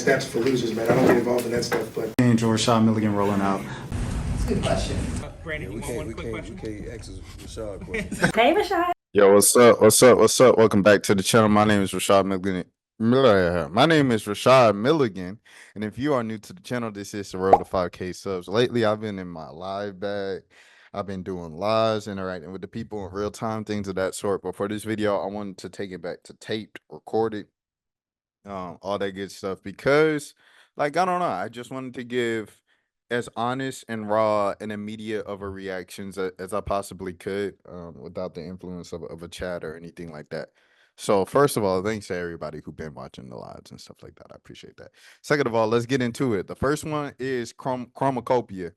that's for losers, man. I don't get involved in that stuff. But Angel Rashad Milligan rolling out. That's a good question. Brandon, Yeah, you want one quick question? we can't ask Rashad questions. Hey, Rashad. Yo, what's up? What's up? What's up? Welcome back to the channel. My name is Rashad Milligan. My name is Rashad Milligan, and if you are new to the channel, this is the road to 5K subs. Lately, I've been in my live bag. I've been doing lives, interacting with the people in real time, things of that sort. But for this video, I wanted to take it back to taped, recorded, all that good stuff because, like, I don't know, I just wanted to give as honest and raw and immediate of a reactions as I possibly could, without the influence of a chat or anything like that. So first of all, thanks to everybody who've been watching the lives and stuff like that. I appreciate that. Second of all, let's get into it. The first one is CHROMAKOPIA.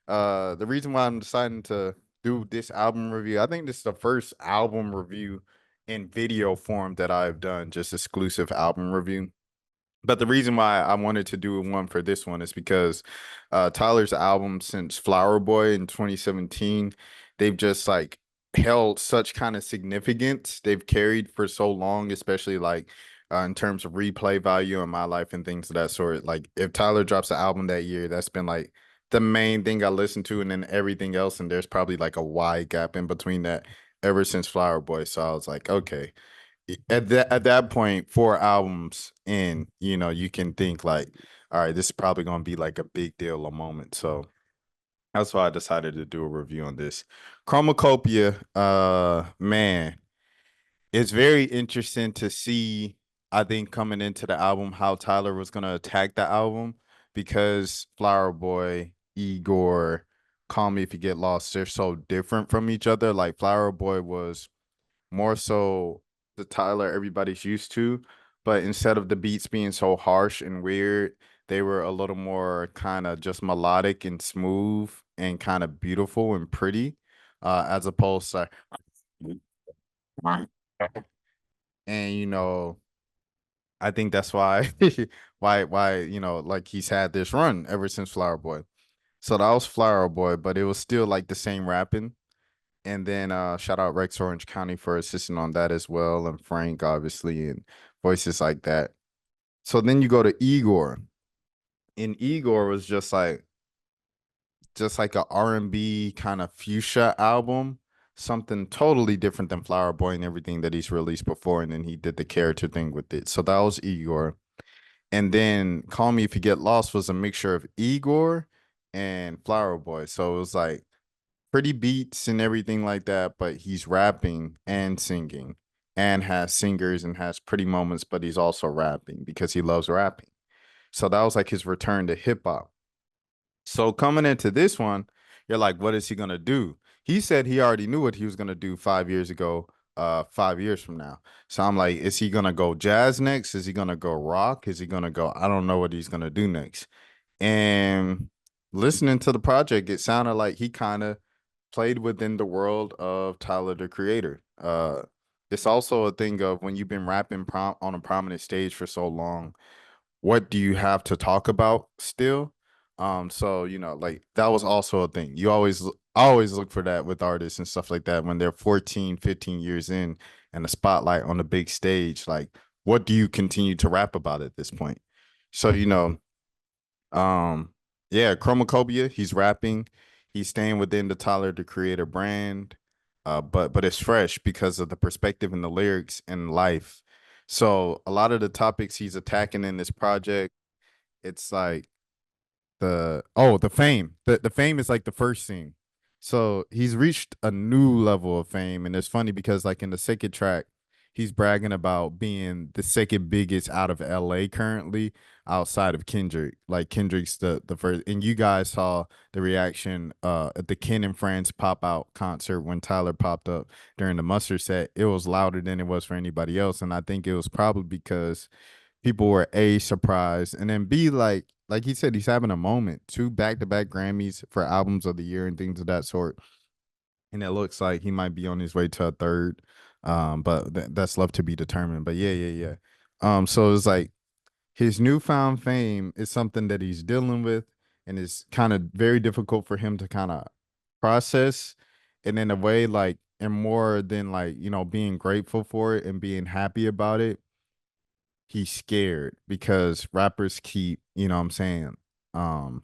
The reason why I'm deciding to do this album review, I think this is the first album review in video form that I've done, just exclusive album review. But the reason why I wanted to do one for this one is because Tyler's album since Flower Boy in 2017, they've just like held such kind of significance. They've carried for so long, especially like in terms of replay value in my life and things of that sort. Like if Tyler drops an album that year, that's been like the main thing I listen to, and then everything else. And there's probably like a wide gap in between that ever since Flower Boy. So I was like, okay, at that point, 4 albums in, you know, you can think like, all right, this is probably gonna be like a big deal, a moment. So that's why I decided to do a review on this. CHROMAKOPIA, man, it's very interesting to see, I think, coming into the album, how Tyler was gonna attack the album, because Flower Boy, Igor, Call Me If You Get Lost, they're so different from each other. Like Flower Boy was more so the Tyler everybody's used to, but instead of the beats being so harsh and weird, they were a little more kind of just melodic and smooth and kind of beautiful and pretty, as opposed to and you know, I think that's why why you know, like he's had this run ever since Flower Boy. So that was Flower Boy, but it was still like the same rapping. And then shout out Rex Orange County for assisting on that as well, and Frank obviously, and voices like that. So then you go to Igor, and Igor was just like a R&B kind of fuchsia album, something totally different than Flower Boy and everything that he's released before, and then he did the character thing with it. So that was Igor. And then Call Me If You Get Lost was a mixture of Igor and Flower Boy. So it was like pretty beats and everything like that, but he's rapping and singing and has singers and has pretty moments, but he's also rapping because he loves rapping. So that was like his return to hip hop. So coming into this one, you're like, what is he gonna do? He said he already knew what he was gonna do 5 years ago, 5 years from now. So I'm like, is he gonna go jazz next? Is he gonna go rock? Is he gonna go? I don't know what he's gonna do next. And listening to the project, it sounded like he kind of played within the world of Tyler the Creator. It's also a thing of when you've been rapping on a prominent stage for so long, what do you have to talk about still? So you know, like that was also a thing. I always look for that with artists and stuff like that when they're 14, 15 years in and the spotlight on the big stage. Like, what do you continue to rap about at this point? So, you know, yeah, CHROMAKOPIA, he's rapping, he's staying within the Tyler the Creator brand, but it's fresh because of the perspective and the lyrics and life. So a lot of the topics he's attacking in this project, it's like the fame. The fame is like the first thing. So he's reached a new level of fame, and it's funny because like in the second track, he's bragging about being the second biggest out of LA currently, outside of Kendrick. Like Kendrick's the first, and you guys saw the reaction at the Ken and Friends pop out concert when Tyler popped up during the Mustard set. It was louder than it was for anybody else, and I think it was probably because people were A, surprised, and then B, like he said, he's having a moment. 2 back-to-back Grammys for albums of the year and things of that sort. And it looks like he might be on his way to a third. But that's left to be determined. But yeah. So it's like his newfound fame is something that he's dealing with, and it's kind of very difficult for him to kind of process. And in a way, like, and more than like, you know, being grateful for it and being happy about it, he's scared because rappers keep, you know what I'm saying, um,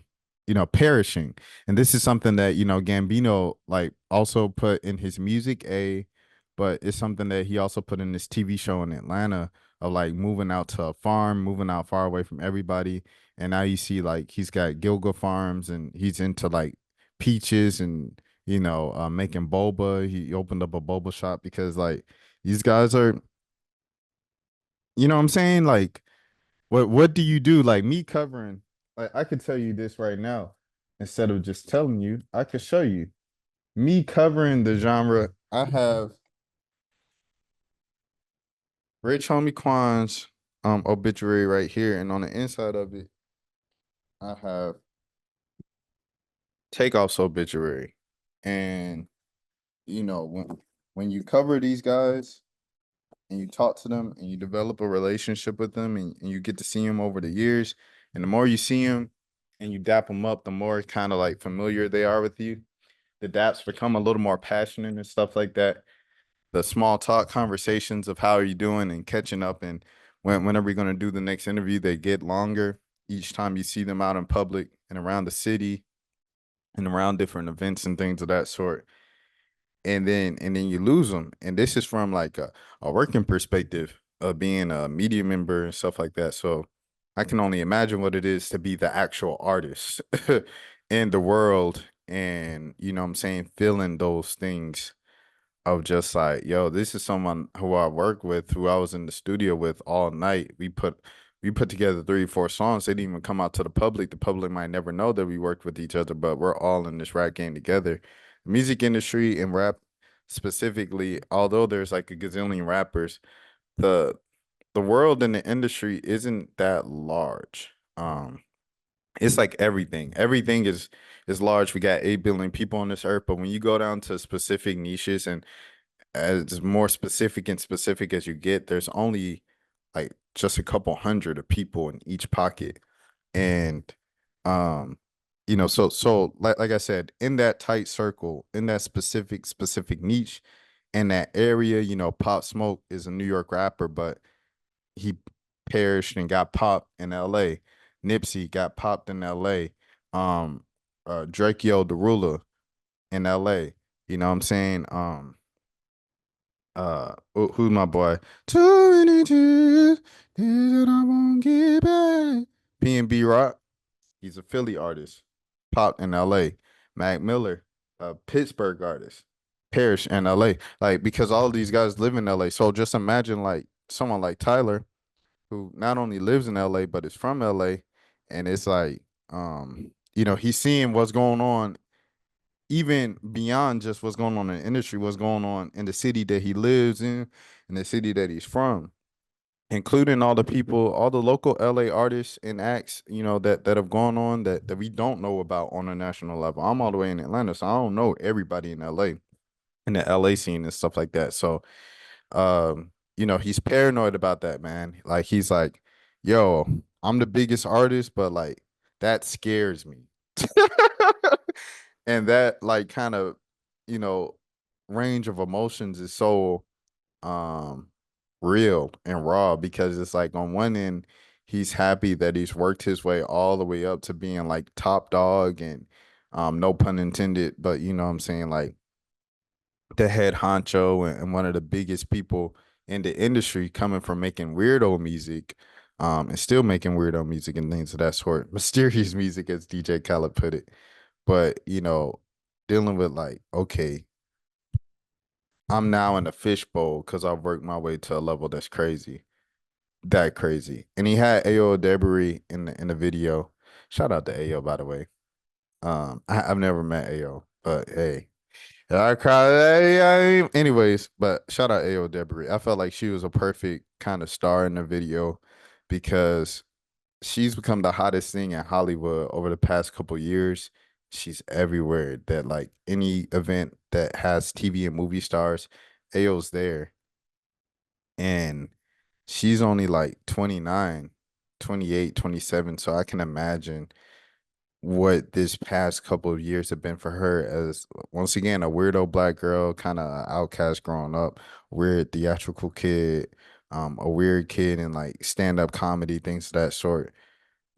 perishing. And this is something that, Gambino like also put in his music, but it's something that he also put in this TV show in Atlanta of like moving out to a farm, moving out far away from everybody. And now you see like he's got Gilga Farms and he's into like peaches and making boba. He opened up a boba shop because like these guys are, you know what I'm saying? Like what do you do? Like me covering, like I could tell you this right now instead of just telling you, I could show you. Me covering the genre, I have Rich Homie Quan's obituary right here, and on the inside of it, I have Takeoff's obituary. And when you cover these guys and you talk to them and you develop a relationship with them and you get to see them over the years, and the more you see them and you dap them up, the more kind of like familiar they are with you. The daps become a little more passionate and stuff like that. The small talk conversations of how are you doing and catching up, and when are we going to do the next interview, they get longer each time you see them out in public and around the city and around different events and things of that sort. And then you lose them. And this is from like a working perspective of being a media member and stuff like that. So I can only imagine what it is to be the actual artist in the world, and what I'm saying, feeling those things of just like, yo, this is someone who I work with, who I was in the studio with all night. We put together 3 or 4 songs. They didn't even come out to the public. The public might never know that we worked with each other, but we're all in this rap game together. The music industry and rap specifically, although there's like a gazillion rappers, the the world and the industry isn't that large. It's like everything. Everything is large. We got 8 billion people on this earth, but when you go down to specific niches and as more specific and specific as you get, there's only like just a couple hundred of people in each pocket. And um, so like I said, in that tight circle, in that specific niche, in that area, Pop Smoke is a New York rapper, but he perished and got popped in LA. Nipsey got popped in LA. Drakeo GloRilla in LA. You know what I'm saying? Who's my boy? Too many tears, tears that I won't get back. P&B Rock, he's a Philly artist, popped in LA. Mac Miller, a Pittsburgh artist, perished in LA. Like, because all of these guys live in LA. So just imagine like someone like Tyler, who not only lives in LA but is from LA, and it's like, he's seeing what's going on even beyond just what's going on in the industry, what's going on in the city that he lives in the city that he's from, including all the people, all the local LA artists and acts, that have gone on that we don't know about on a national level. I'm all the way in Atlanta, so I don't know everybody in LA, in the LA scene and stuff like that. So, he's paranoid about that, man. Like he's like, yo, I'm the biggest artist, but like that scares me. And that like kind of, you know, range of emotions is so um real and raw, because it's like on one end he's happy that he's worked his way all the way up to being like top dog and no pun intended, but you know what I'm saying, like the head honcho and one of the biggest people in the industry, coming from making weirdo music and still making weirdo music and things of that sort, mysterious music as DJ Khaled put it. But dealing with like, okay, I'm now in a fishbowl because I've worked my way to a level that's crazy, that crazy. And he had Ayo Debris in the video. Shout out to Ayo, by the way. I've never met Ayo, but hey, I cried. Anyways, but shout out Ayo Debris. I felt like she was a perfect kind of star in the video because she's become the hottest thing in Hollywood over the past couple years. She's everywhere. That like any event that has TV and movie stars, Ayo's there. And she's only like 29, 28, 27. So I can imagine what this past couple of years have been for her as, once again, a weirdo black girl, kind of outcast growing up, weird theatrical kid, a weird kid in like stand-up comedy, things of that sort,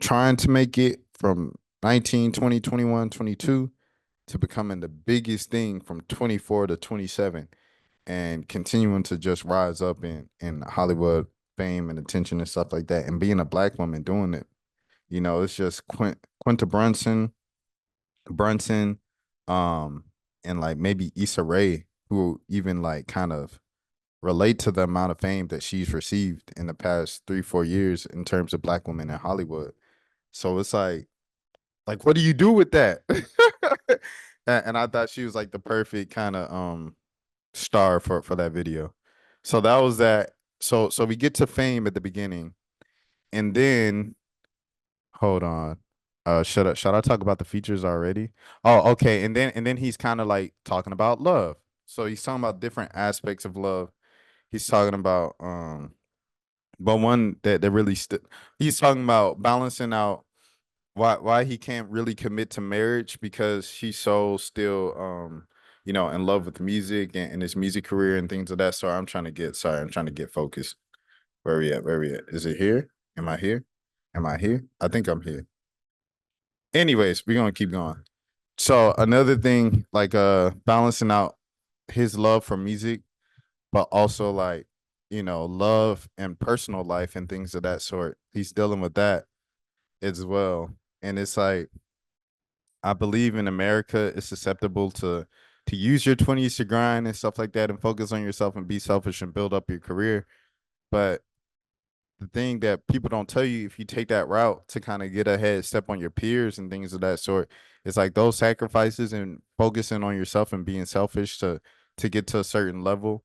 trying to make it from 19, 20, 21, 22 to becoming the biggest thing from 24 to 27 and continuing to just rise up in Hollywood fame and attention and stuff like that, and being a black woman doing it. It's just Quinta Brunson, um, and like maybe Issa Rae, who even like kind of relate to the amount of fame that she's received in the past 3, 4 years in terms of black women in Hollywood. So it's like what do you do with that? And I thought she was like the perfect kind of star for that video. So that was that. So we get to fame at the beginning, and then hold on. Should I talk about the features already? Oh, okay. And then he's kind of like talking about love. So he's talking about different aspects of love. He's talking about but one that really he's talking about balancing out why he can't really commit to marriage because he's so still in love with music and his music career and things of that sort. I'm trying to get focused. Where we at? Where we at? Is it here? Am I here? Am I here? I think I'm here. Anyways, we're gonna keep going. So another thing, like balancing out his love for music, but also like, love and personal life and things of that sort. He's dealing with that as well. And it's like I believe in America is susceptible to use your 20s to grind and stuff like that and focus on yourself and be selfish and build up your career. But the thing that people don't tell you, if you take that route to kind of get ahead, step on your peers and things of that sort, it's like those sacrifices and focusing on yourself and being selfish to get to a certain level.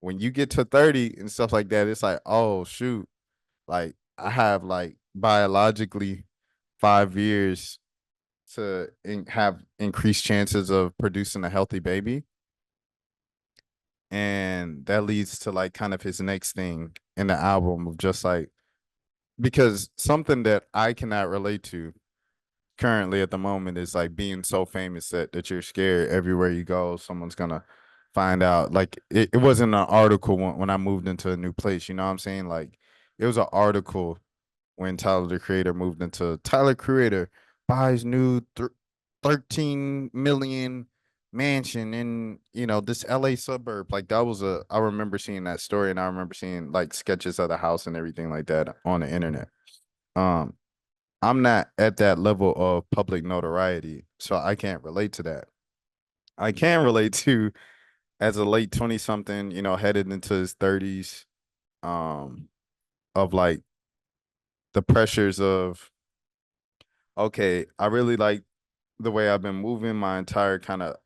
When you get to 30 and stuff like that, it's like, oh shoot, like I have like biologically 5 years to have increased chances of producing a healthy baby. And that leads to like kind of his next thing in the album of just like, because something that I cannot relate to currently at the moment is like being so famous that you're scared everywhere you go, someone's gonna find out. Like it wasn't an article when I moved into a new place, you know what I'm saying? Like it was an article when Tyler the Creator moved into Tyler Creator buys new 13 million mansion in this LA suburb. Like that was I remember seeing that story, and I remember seeing like sketches of the house and everything like that on the internet. Um I'm not at that level of public notoriety, so I can't relate to that. I can relate to as a late 20 something, headed into his 30s, um, of like the pressures of, okay, I really like the way I've been moving my entire kind of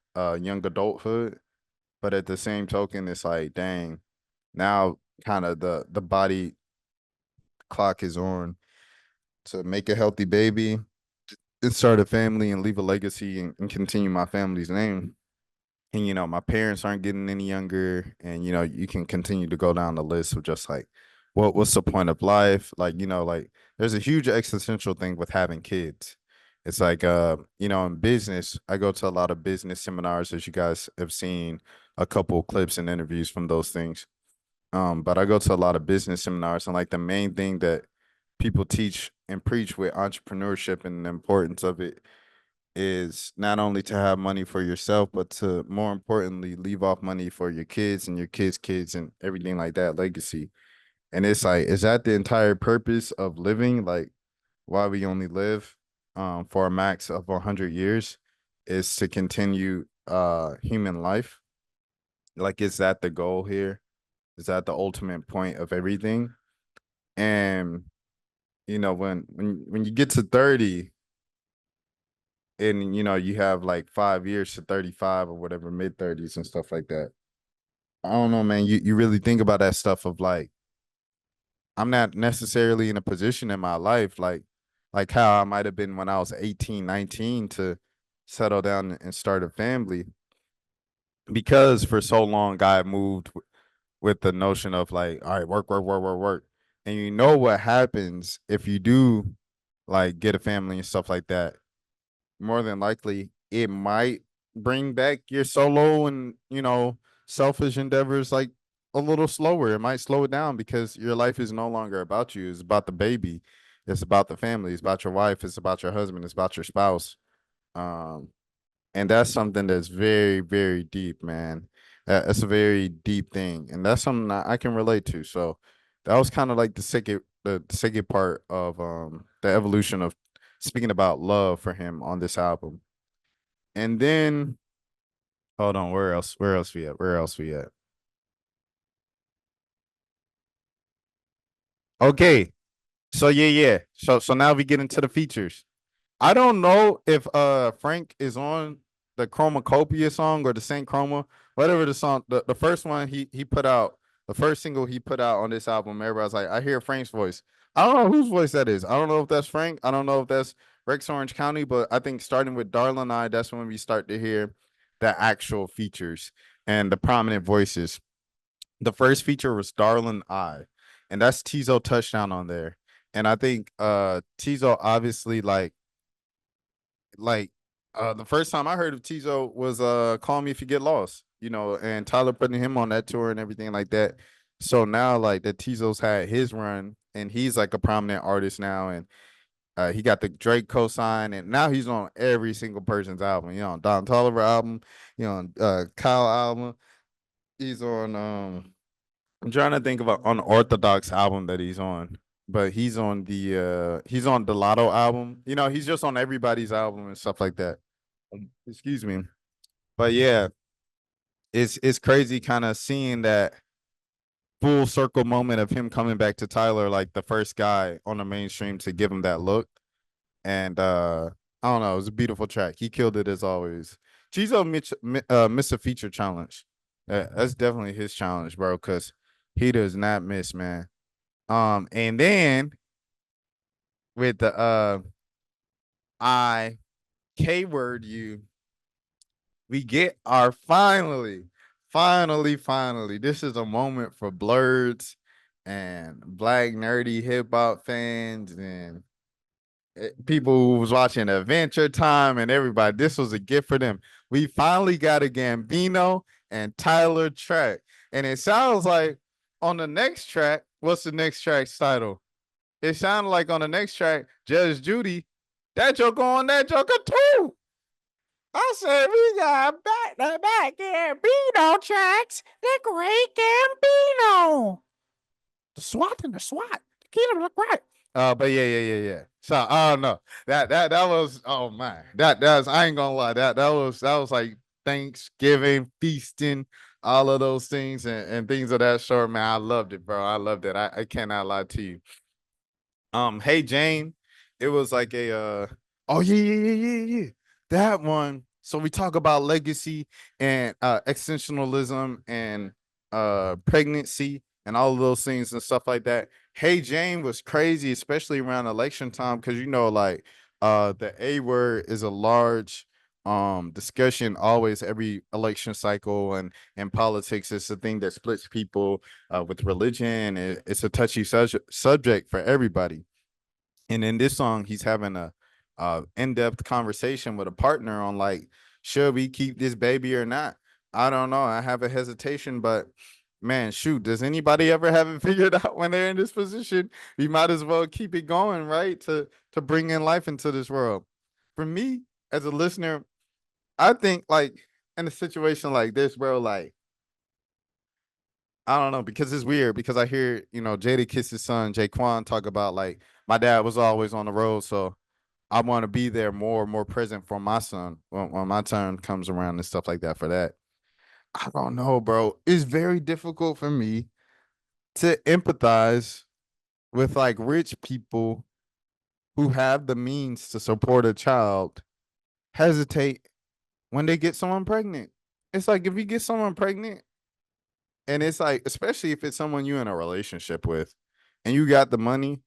young adulthood, but at the same token, it's like, dang, now kind of the body clock is on to make a healthy baby and start a family and leave a legacy and continue my family's name. And my parents aren't getting any younger, and you can continue to go down the list of just like what's the point of life, like like there's a huge existential thing with having kids. It's like in business, I go to a lot of business seminars, as you guys have seen a couple clips and interviews from those things. But I go to a lot of business seminars, and like the main thing that people teach and preach with entrepreneurship and the importance of it is not only to have money for yourself, but to more importantly leave off money for your kids and your kids' kids and everything like that, legacy. And it's like, is that the entire purpose of living? Like, why we only live for a max of 100 years is to continue human life? Like, is that the goal here? Is that the ultimate point of everything? And when you get to 30, and you have like 5 years to 35 or whatever, mid 30s and stuff like that. I don't know, man. You really think about that stuff of like, I'm not necessarily in a position in my life like how I might have been when I was 18, 19 to settle down and start a family, because for so long I moved with the notion of like, all right, work, work, work, work, work. And what happens if you do like get a family and stuff like that? More than likely it might bring back your solo and selfish endeavors, like a little slower. It might slow it down because your life is no longer about you. It's about the baby. It's about the family. It's about your wife. It's about your husband. It's about your spouse. Um, and that's something that's very, very deep, man. That's a very deep thing, and that's something that I can relate to. So that was kind of like the second part of the evolution of speaking about love for him on this album. And then hold on, where else? Where else we at? Where else we at? Okay, so yeah. So now we get into the features. I don't know if Frank is on the CHROMAKOPIA song or the Saint Chroma, whatever the song. The first one he put out, the first single he put out on this album. Everybody's like, I hear Frank's voice. I don't know whose voice that is. I don't know if that's Frank. I don't know if that's Rex Orange County, but I think starting with Darlin' I, that's when we start to hear the actual features and the prominent voices. The first feature was Darlin' I, and that's Teezo Touchdown on there. And I think Teezo obviously like the first time I heard of Teezo was Call Me If You Get Lost, and Tyler putting him on that tour and everything like that. So now like that Teezo's had his run and he's like a prominent artist now, and he got the Drake cosign, and now he's on every single person's album. On Don Toliver album, on Kyle album. He's on I'm trying to think of an unorthodox album that he's on, but he's on the Lotto album. He's just on everybody's album and stuff like that. Excuse me. But yeah, it's crazy kind of seeing that full circle moment of him coming back to Tyler, like the first guy on the mainstream to give him that look. And I don't know, it was a beautiful track. He killed it as always. Chizo missed a feature challenge. That's definitely his challenge, bro, because he does not miss, man. And then with the I K word you, we get our finally. This is a moment for blurs and black nerdy hip hop fans and people who was watching Adventure Time and everybody. This was a gift for them. We finally got a Gambino and Tyler track. And it sounds like on the next track, what's the next track's title? It sounded like on the next track, Judge Judy, that joker on that joker too. I said we got back to back Gambino tracks. The great Gambino. The SWAT and the SWAT. Keep them look right. But yeah. So I don't know. That was, oh man. That was, I ain't gonna lie. That was like Thanksgiving, feasting, all of those things and things of that sort, man. I loved it, bro. I loved it. I cannot lie to you. Hey Jane, it was like a oh yeah. That one. So we talk about legacy and existentialism and pregnancy and all of those things and stuff like that. Hey Jane was crazy, especially around election time, because like the A word is a large discussion always every election cycle, and politics is the thing that splits people with religion. It's a touchy subject for everybody. And in this song, he's having a in-depth conversation with a partner on like, should we keep this baby or not? I don't know. I have a hesitation, but man, shoot, does anybody ever have it figured out when they're in this position? We might as well keep it going, right? To bring in life into this world. For me, as a listener, I think like in a situation like this, bro, like I don't know, because it's weird because I hear, Jada Kiss's son, Jaquan, talk about like my dad was always on the road. So I want to be there more present for my son when my turn comes around and stuff like that for that. I don't know, bro. It's very difficult for me to empathize with like rich people who have the means to support a child hesitate when they get someone pregnant. It's like if you get someone pregnant, and it's like, especially if it's someone you're in a relationship with and you got the money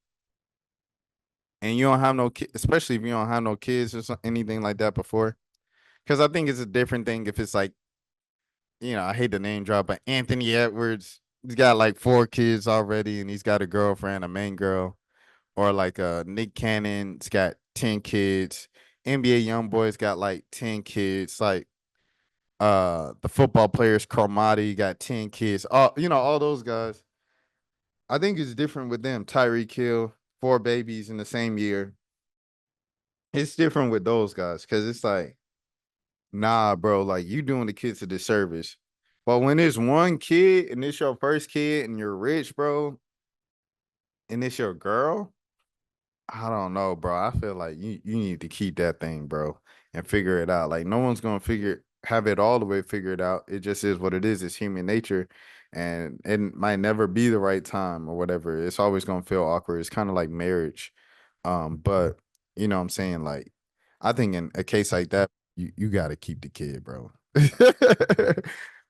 and you don't have no kids, especially if you don't have no kids or anything like that before. Because I think it's a different thing if it's like, I hate the name drop, but Anthony Edwards, he's got like 4 kids already and he's got a girlfriend, a main girl. Or like Nick Cannon's got 10 kids. NBA YoungBoy's got like 10 kids. Like, The football players, Cromartie got 10 kids. All all those guys. I think it's different with them. Tyreek Hill, 4 babies in the same year. It's different with those guys because it's like, nah, bro, like you doing the kids a disservice. But when it's one kid and it's your first kid and you're rich, bro, and it's your girl, I don't know, bro. I feel like you need to keep that thing, bro, and figure it out. Like no one's gonna have it all the way figured out. It just is what it is. It's human nature, and it might never be the right time or whatever. It's always gonna feel awkward. It's kind of like marriage. But you know what I'm saying? Like, I think in a case like that, you gotta keep the kid, bro.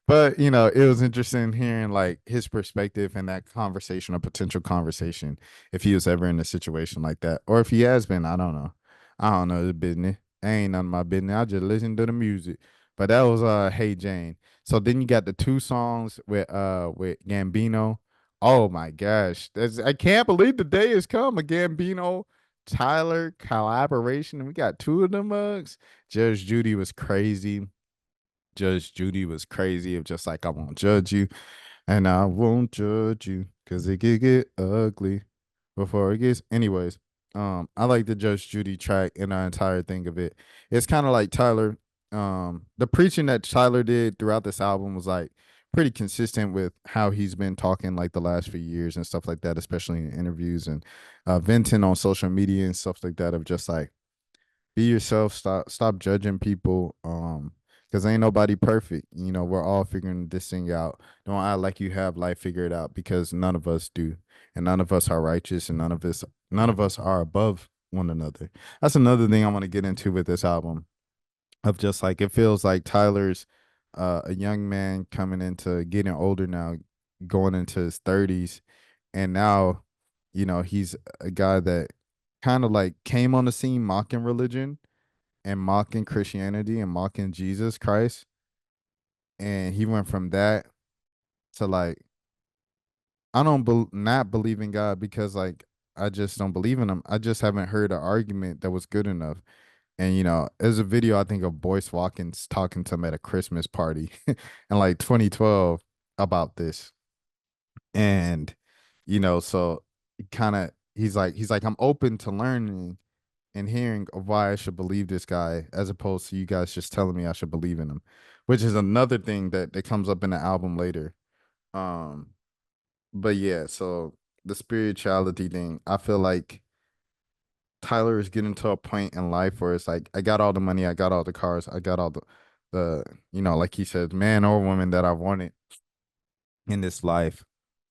But it was interesting hearing like his perspective and that conversation, a potential conversation, if he was ever in a situation like that, or if he has been. I don't know. I don't know the business. Ain't none of my business. I just listen to the music. But that was Hey Jane. So then you got the two songs with Gambino. Oh my gosh. I can't believe the day has come. A Gambino Tyler collaboration. And we got two of them mugs. Judge Judy was crazy. Judge Judy was crazy of just like I won't judge you and I won't judge you because it could get ugly before it gets. Anyways, I like the Judge Judy track and the entire thing of it. It's kind of like Tyler. The preaching that Tyler did throughout this album was like pretty consistent with how he's been talking like the last few years and stuff like that, especially in interviews and venting on social media and stuff like that of just like be yourself, stop judging people. Because ain't nobody perfect. We're all figuring this thing out. Don't act like you have life figured out because none of us do. And none of us are righteous and none of us are above one another. That's another thing I want to get into with this album of just like it feels like Tyler's a young man coming into getting older now, going into his 30s, and now, he's a guy that kind of like came on the scene mocking religion and mocking Christianity and mocking Jesus Christ. And he went from that to like, I don't not believe in God because like I just don't believe in him. I just haven't heard an argument that was good enough. And there's a video I think of Boyce Watkins talking to him at a Christmas party in like 2012 about this. And so he's like I'm open to learning and hearing of why I should believe this guy as opposed to you guys just telling me I should believe in him, which is another thing that comes up in the album later. Um, but yeah, so the spirituality thing, I feel like Tyler is getting to a point in life where it's like I got all the money, I got all the cars, I got all the like he says, man or woman that I wanted in this life.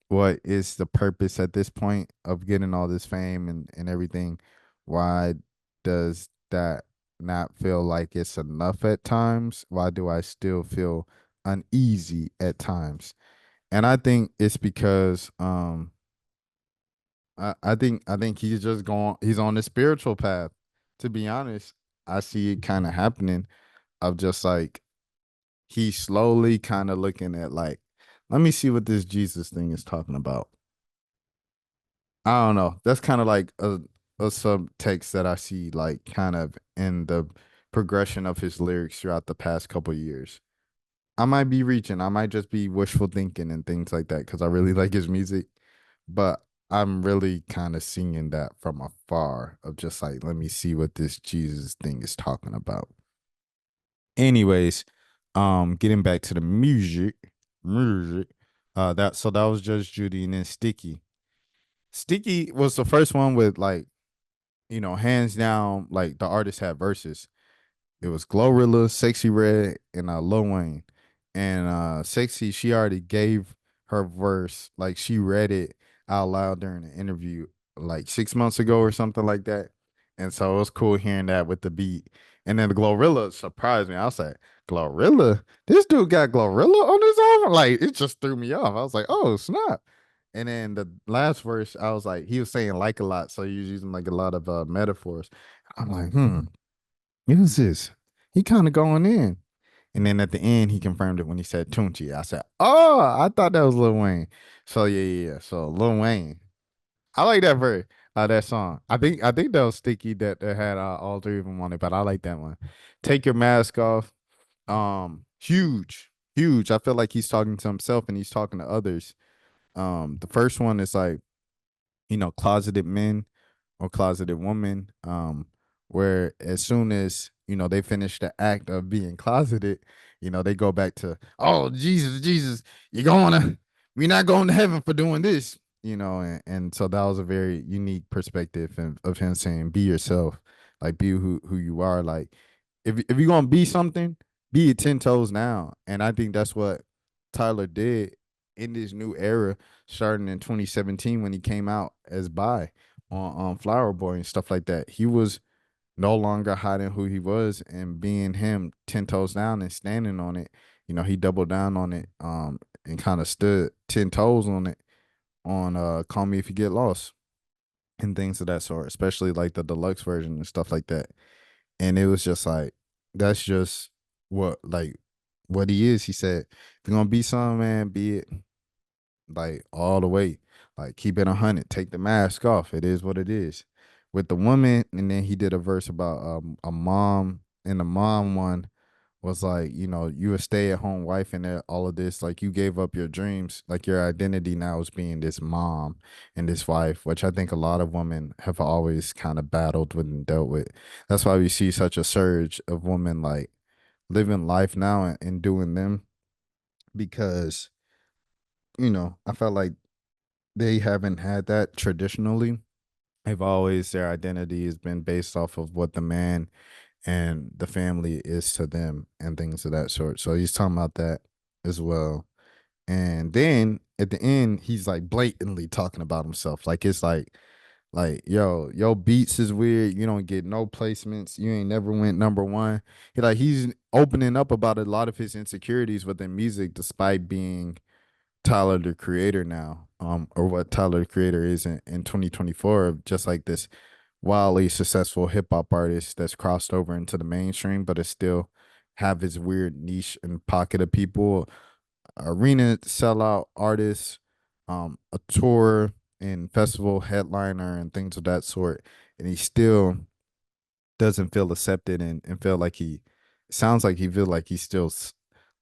What is the purpose at this point of getting all this fame and everything? Why does that not feel like it's enough at times? Why do I still feel uneasy at times? And I think it's because I think he's on the spiritual path. To be honest, I see it kind of happening of just like he's slowly kind of looking at like, let me see what this Jesus thing is talking about. I don't know. That's kind of like a subtext that I see like kind of in the progression of his lyrics throughout the past couple years. I might be reaching. I might just be wishful thinking and things like that because I really like his music, but I'm really kind of seeing that from afar of just like, let me see what this Jesus thing is talking about. Anyways, getting back to the music, that was Judge Judy and then Sticky. Sticky was the first one with like, hands down, like the artist had verses. It was GloRilla, Sexyy Red, and Lil Wayne. And Sexy, she already gave her verse, like she read it out loud during the interview like 6 months ago or something like that. And so it was cool hearing that with the beat. And then the GloRilla surprised me. I was like, GloRilla? This dude got GloRilla on his album? Like it just threw me off. I was like, oh snap. And then the last verse, I was like, he was saying like a lot, so he was using like a lot of metaphors. I'm like, who's this? He kind of going in. And then at the end, he confirmed it when he said Tunchi. I said, oh, I thought that was Lil Wayne. So yeah. So Lil Wayne. I like that that song. I think that was Sticky that had all three of them on it, but I like that one. Take Your Mask Off. Huge, huge. I feel like he's talking to himself and he's talking to others. The first one is like, closeted men or closeted women, where as soon as, they finish the act of being closeted, they go back to, oh, Jesus, Jesus, you're we're not going to heaven for doing this, and so that was a very unique perspective of him saying, be yourself, like be who you are. Like if you're gonna be something, be it 10 toes down. And I think that's what Tyler did in this new era, starting in 2017 when he came out as bi on Flower Boy and stuff like that. He was no longer hiding who he was and being him 10 toes down and standing on it. He doubled down on it, and kind of stood 10 toes on it on Call Me If You Get Lost and things of that sort, especially like the deluxe version and stuff like that. And it was just like, that's just what he is. He said, if you're gonna be some man, be it like all the way. Like keep it 100. Take the mask off. It is what it is. With the woman, and then he did a verse about a mom, and the mom one was like, you a stay at home wife and all of this, like you gave up your dreams, like your identity now is being this mom and this wife, which I think a lot of women have always kind of battled with and dealt with. That's why we see such a surge of women like living life now and doing them, because I felt like they haven't had that traditionally. They've always, their identity has been based off of what the man and the family is to them and things of that sort. So he's talking about that as well. And then at the end, he's like blatantly talking about himself. Like it's like, yo, beats is weird. You don't get no placements. You ain't never went number one. He's opening up about a lot of his insecurities within music, despite being Tyler the Creator now, or what Tyler the Creator is in 2024, just like this wildly successful hip hop artist that's crossed over into the mainstream, but it still have his weird niche and pocket of people, arena sellout artist, a tour and festival headliner and things of that sort. And he still doesn't feel accepted and feel like sounds like he feel like he still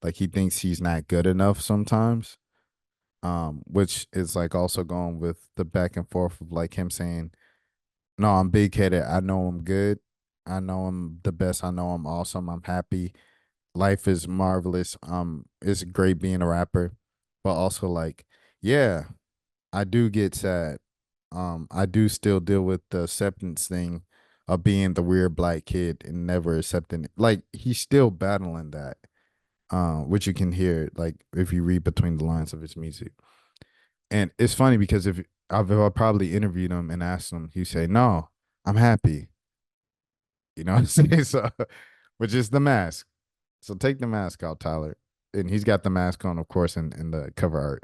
like he thinks he's not good enough sometimes. Which is like also going with the back and forth of like him saying, no, I'm big headed. I know I'm good. I know I'm the best. I know I'm awesome. I'm happy. Life is marvelous. It's great being a rapper. But also like, yeah, I do get sad. I do still deal with the acceptance thing of being the weird black kid and never accepting it. Like he's still battling that. Which you can hear like if you read between the lines of his music. And it's funny because if I probably interviewed him and asked him, he'd say, no, I'm happy. You know what I'm saying? So, which is the mask. So take the mask out, Tyler. And he's got the mask on, of course, in the cover art.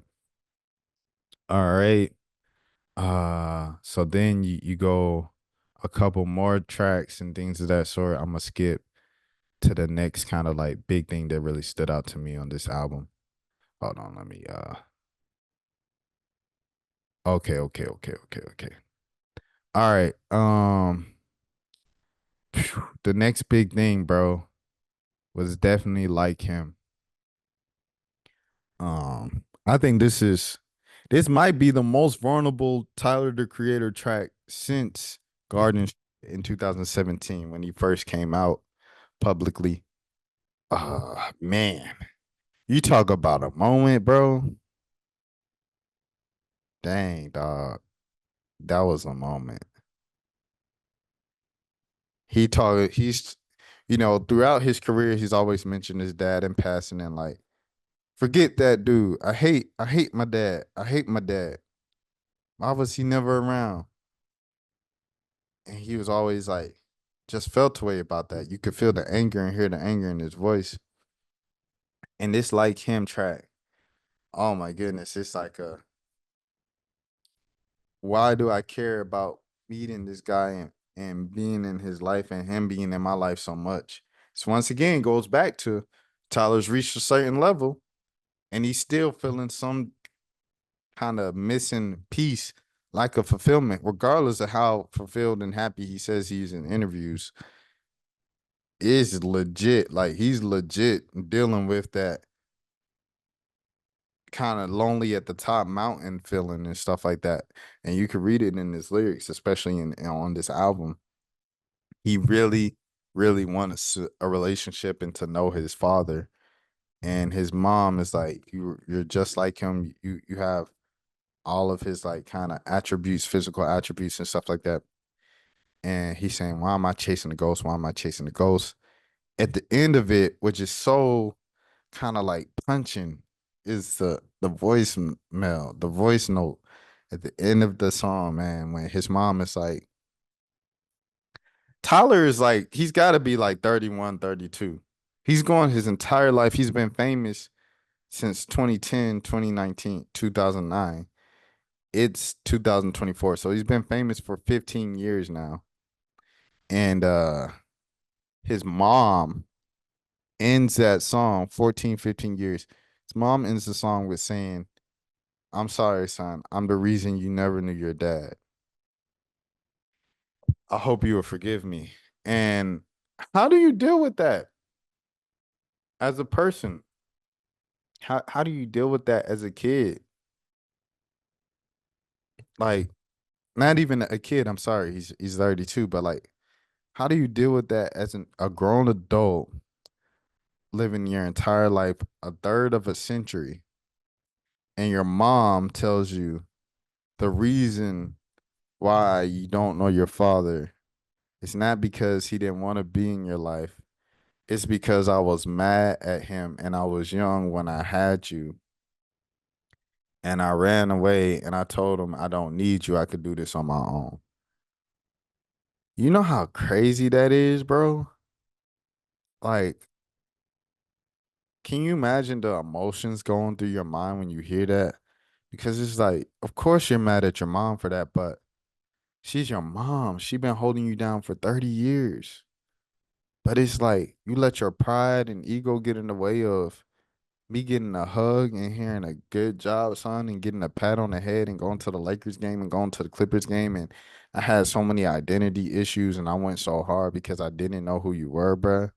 All right. So then you go a couple more tracks and things of that sort. I'm gonna skip to the next kind of like big thing that really stood out to me on this album. Hold on, let me okay. All right. The next big thing, bro, was definitely Like Him. I think this might be the most vulnerable Tyler the Creator track since Garden in 2017 when he first came out publicly. Man, you talk about a moment, bro. Dang, dog, that was a moment. Throughout his career, he's always mentioned his dad in passing and like, forget that dude. I hate my dad. I hate my dad. Why was he never around? And he was always like, just felt a way about that. You could feel the anger and hear the anger in his voice. And this Like Him track, oh my goodness, it's like why do I care about meeting this guy and being in his life and him being in my life so much? So once again, goes back to Tyler's reached a certain level and he's still feeling some kind of missing piece, like a fulfillment, regardless of how fulfilled and happy he says he's in interviews. is legit. Like he's legit dealing with that kind of lonely at the top mountain feeling and stuff like that. And you can read it in his lyrics, especially on this album. He really, really wants a relationship and to know his father. And his mom is like, you're just like him. You have all of his like kind of attributes, physical attributes and stuff like that. And he's saying, why am I chasing the ghost? Why am I chasing the ghost? At the end of it, which is so kind of like punching, is the voicemail, the voice note at the end of the song, man, when his mom is like, Tyler is like, he's got to be like 31, 32. He's going his entire life. He's been famous since 2010, 2019, 2009. It's 2024. So he's been famous for 15 years now. And his mom ends that song 14, 15 years. His mom ends the song with saying, I'm sorry, son. I'm the reason you never knew your dad. I hope you will forgive me. And how do you deal with that as a person? How do you deal with that as a kid? Like, not even a kid, I'm sorry, he's 32, but like, how do you deal with that as a grown adult living your entire life, a third of a century, and your mom tells you the reason why you don't know your father, it's not because he didn't want to be in your life. It's because I was mad at him and I was young when I had you. And I ran away and I told him I don't need you. I could do this on my own. You know how crazy that is, bro? Like, can you imagine the emotions going through your mind when you hear that? Because it's like, of course you're mad at your mom for that, but she's your mom. She been holding you down for 30 years. But it's like you let your pride and ego get in the way of me getting a hug and hearing a good job, son, and getting a pat on the head and going to the Lakers game and going to the Clippers game. And I had so many identity issues and I went so hard because I didn't know who you were, bruh.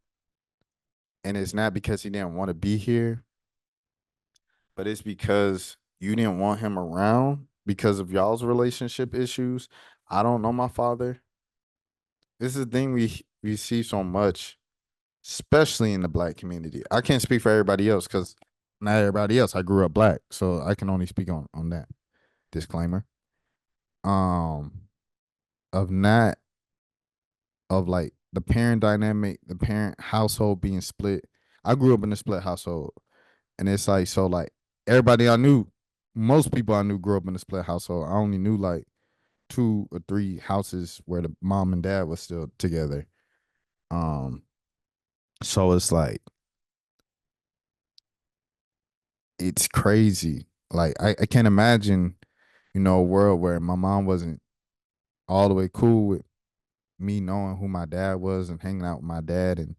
And it's not because he didn't want to be here, but it's because you didn't want him around because of y'all's relationship issues. I don't know my father. This is the thing we see so much, especially in the black community. I can't speak for everybody else because not everybody else. I grew up black, so I can only speak on that. Disclaimer. Um, of not of like the parent dynamic, the parent household being split. I grew up in a split household, and it's like so like everybody I knew, most people I knew grew up in a split household. I only knew like two or three houses where the mom and dad was still together. Um, so it's like it's crazy. Like I can't imagine, a world where my mom wasn't all the way cool with me knowing who my dad was and hanging out with my dad and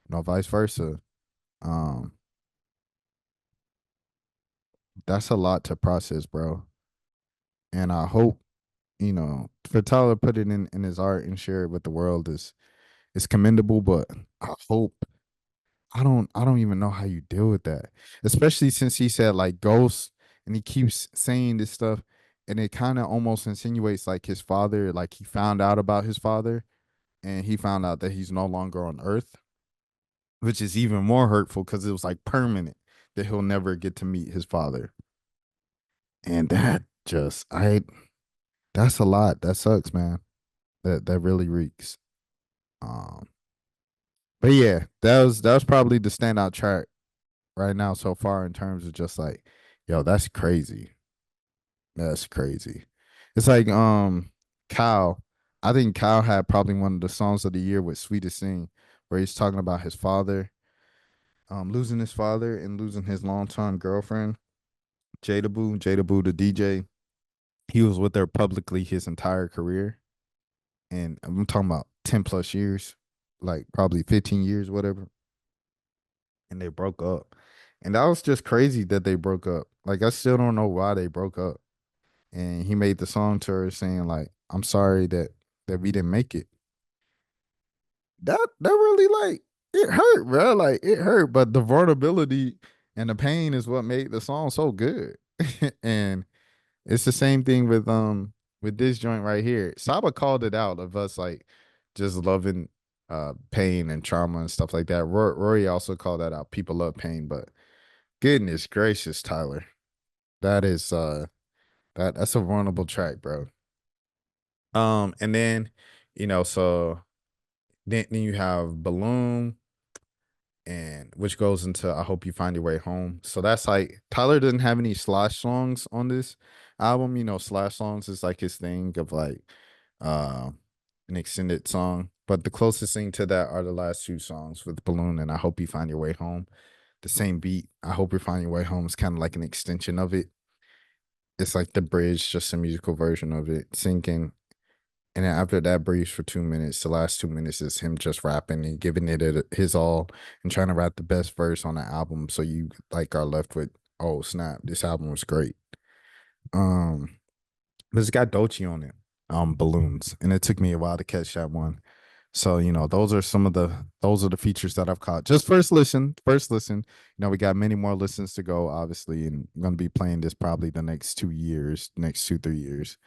vice versa. Um, that's a lot to process, bro. And I hope, for Tyler put it in his art and share it with the world is commendable, but I hope I don't even know how you deal with that. Especially since he said like ghosts and he keeps saying this stuff and it kind of almost insinuates like his father, like he found out about his father and he found out that he's no longer on earth, which is even more hurtful because it was like permanent that he'll never get to meet his father. And that just that's a lot. That sucks, man. That really reeks. Um but yeah, that was probably the standout track right now so far in terms of just like, yo, that's crazy. That's crazy. It's like Kyle. I think Kyle had probably one of the songs of the year with Sweetest Thing, where he's talking about his father, losing his father and losing his longtime girlfriend, Jada Boo, the DJ. He was with her publicly his entire career. And I'm talking about 10 plus years, like probably 15 years, whatever. And they broke up. And that was just crazy that they broke up. Like I still don't know why they broke up. And he made the song to her saying like, "I'm sorry that we didn't make it." That really like it hurt, bro. Like it hurt, but the vulnerability and the pain is what made the song so good. And it's the same thing with this joint right here. Saba called it out of us like just loving pain and trauma and stuff like that. Rory also called that out. People love pain, but goodness gracious, Tyler. That is that's a vulnerable track, bro. And then, so then you have Balloon, and which goes into I Hope You Find Your Way Home. So that's like Tyler doesn't have any slash songs on this album. Slash songs is like his thing of like uh an extended song. But the closest thing to that are the last two songs with Balloon and I Hope You Find Your Way Home. The same beat. I Hope You Find Your Way Home is kind of like an extension of it. It's like the bridge, just a musical version of it, sinking. And then after that breeze for 2 minutes, the last 2 minutes is him just rapping and giving it his all and trying to rap the best verse on the album. So you like are left with, oh snap, this album was great. But it's got Doechii on it, Balloons, and it took me a while to catch that one. So those are the features that I've caught. Just first listen. We got many more listens to go, obviously, and I'm gonna be playing this probably the next 2 years, next 2-3 years.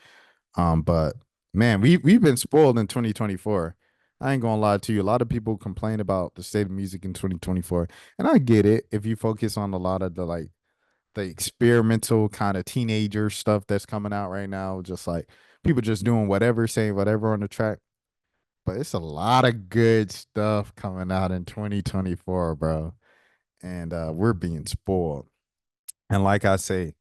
But man, we've been spoiled in 2024. I ain't gonna lie to you. A lot of people complain about the state of music in 2024, and I get it. If you focus on a lot of the experimental kind of teenager stuff that's coming out right now, just like people just doing whatever, saying whatever on the track. But it's a lot of good stuff coming out in 2024, bro. And we're being spoiled. And like I say,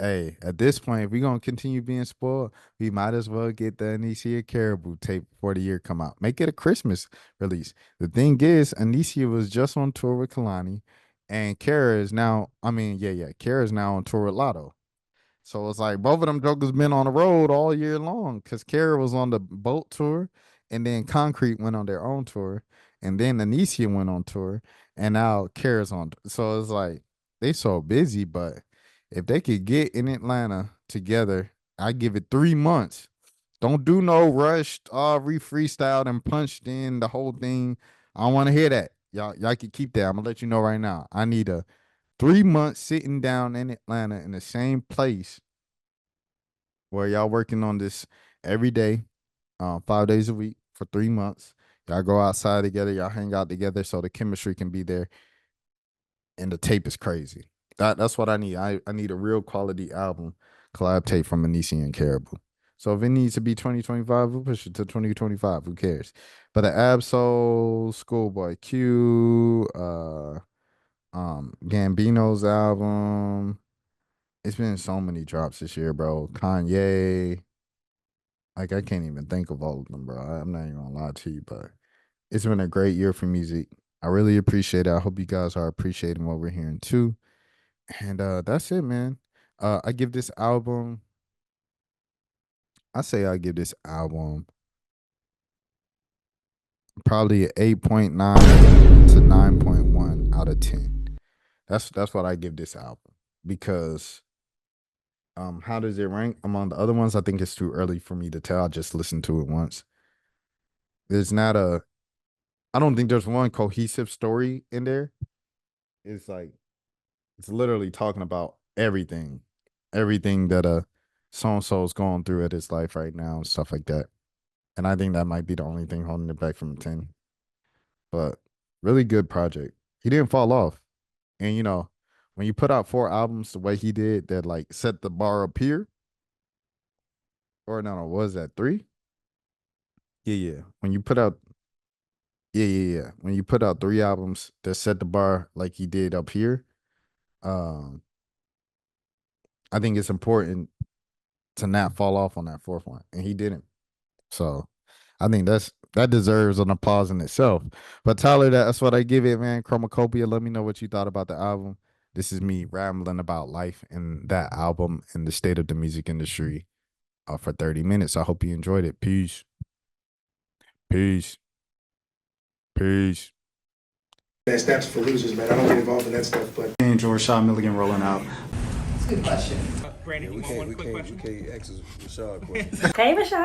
hey, at this point, if we're gonna continue being spoiled, we might as well get the Anicia Caribou tape before the year come out. Make it a Christmas release. The thing is, Anicia was just on tour with Kalani, and Kara is now, Kara is now on tour with Lotto. So it's like both of them jokers been on the road all year long because Kara was on the boat tour, and then Concrete went on their own tour, and then Anicia went on tour, and now Kara's on. So it's like they so busy, but if they could get in Atlanta together, I give it 3 months. Don't do no rushed, freestyled and punched in the whole thing. I don't want to hear that. Y'all can keep that. I'm gonna let you know right now. I need a 3 months sitting down in Atlanta in the same place where y'all working on this every day, 5 days a week for 3 months. Y'all go outside together, y'all hang out together so the chemistry can be there. And the tape is crazy. That's what I need. I need a real quality album collab tape from Anicia and Caribou. So if it needs to be 2025, we'll push it to 2025. Who cares? But the Absol, Schoolboy Q, Gambino's album. It's been so many drops this year, bro. Kanye. Like I can't even think of all of them, bro. I'm not even gonna lie to you, but it's been a great year for music. I really appreciate it. I hope you guys are appreciating what we're hearing too. And that's it, man. I give this album, I give this album probably an 8.9 to 9.1 out of 10. That's what I give this album. Because how does it rank among the other ones? I think it's too early for me to tell. I just listened to it once. There's not I don't think there's one cohesive story in there. It's like it's literally talking about everything that a so and so is going through at his life right now and stuff like that. And I think that might be the only thing holding it back from a 10. But really good project. He didn't fall off. And when you put out 4 albums the way he did, that like set the bar up here. Or no, was that 3? Yeah. When you put out When you put out 3 albums that set the bar like he did up here, I think it's important to not fall off on that 4th one, and he didn't. So I think that deserves an applause in itself. But Tyler, that's what I give it, man. CHROMAKOPIA. Let me know what you thought about the album. This is me rambling about life and that album and the state of the music industry for 30 minutes. I hope you enjoyed it. Peace. Peace. Peace. That's for losers, man. I don't get involved in that stuff, but. And Rashad Milligan rolling out. That's a good question. Yeah, we can't ask Rashad questions. Hey, Rashad.